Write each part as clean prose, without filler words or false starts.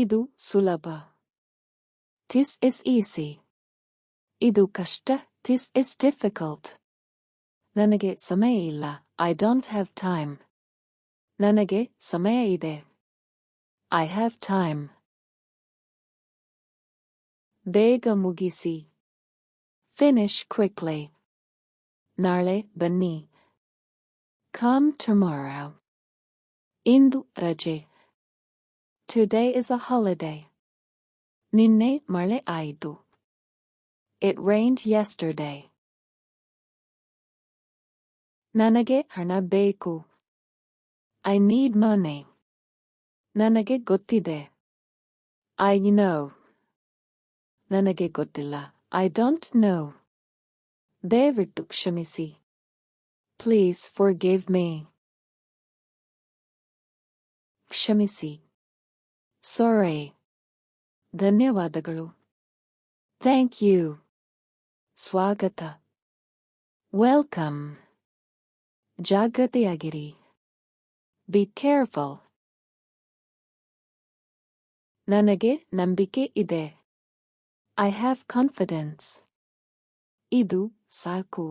ಇದು ಸುಲಭ. This is easy. ಇದು ಕಷ್ಟ. This is difficult. ನನಗೆ ಸಮಯ ಇಲ್ಲ. I don't have time. ನನಗೆ ಸಮಯ ಇದೆ. I have time. ಬೇಗ ಮುಗಿಸಿ. Finish quickly. ನಾಳೆ ಬನ್ನಿ. Come tomorrow. ಇಂದು ರಜೆ. Today is a holiday. ನಿನ್ನೆ ಮಳೆ ಆಯಿತು. It rained yesterday. ನನಗೆ ಹಣ ಬೇಕು. I need money. ನನಗೆ ಗೊತ್ತಿದೆ. I know. ನನಗೆ ಗೊತ್ತಿಲ್ಲ. I don't know. ದಯವಿಟ್ಟು ಕ್ಷಮಿಸಿ. Please forgive me. ಕ್ಷಮಿಸಿ. Sorry. ಧನ್ಯವಾದಗಳು. Thank you. ಸ್ವಾಗತ. Welcome. ಜಾಗೃತೆಯಾಗಿರಿ. Be careful. ನನಗೆ ನಂಬಿಕೆ ಇದೆ. I have confidence. ಇದು ಸಾಕು.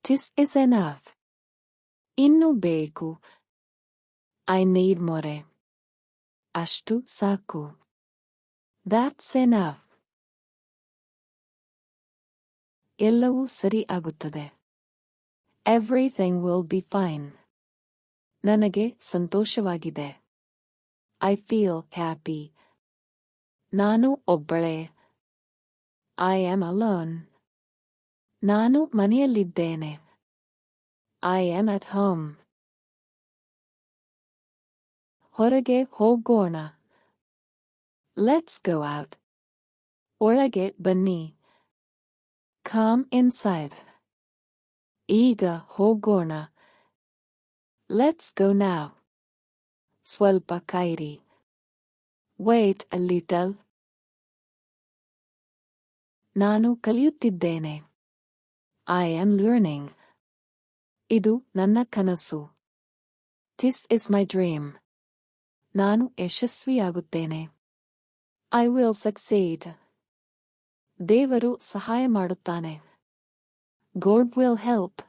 This is enough. ಇನ್ನು ಬೇಕು. I need more. ಅಷ್ಟು ಸಾಕು. That's enough. ಎಲ್ಲವೂ ಸರಿ ಆಗುತ್ತದೆ. Everything will be fine. ನನಗೆ ಸಂತೋಷವಾಗಿದೆ. I feel happy. ನಾನು ಒಬ್ಬಳೇ. I am alone. ನಾನು ಮನೆಯಲ್ಲಿದ್ದೇನೆ. I am at home. ಹೊರಗೆ ಹೋಗೋಣ. Let's go out. ಒಳಗೆ ಬನ್ನಿ. Come inside. ಈಗ ಹೋಗೋಣ. Let's go now. ಸ್ವಲ್ಪ ಕಾಯಿರಿ. Wait a little. ನಾನು ಕಲಿಯುತ್ತಿದ್ದೇನೆ. I am learning. ಇದು ನನ್ನ ಕನಸು. This is my dream. ನಾನು ಯಶಸ್ವಿಯಾಗುತ್ತೇನೆ. I will succeed. ದೇವರು ಸಹಾಯ ಮಾಡುತ್ತಾನೆ. God will help.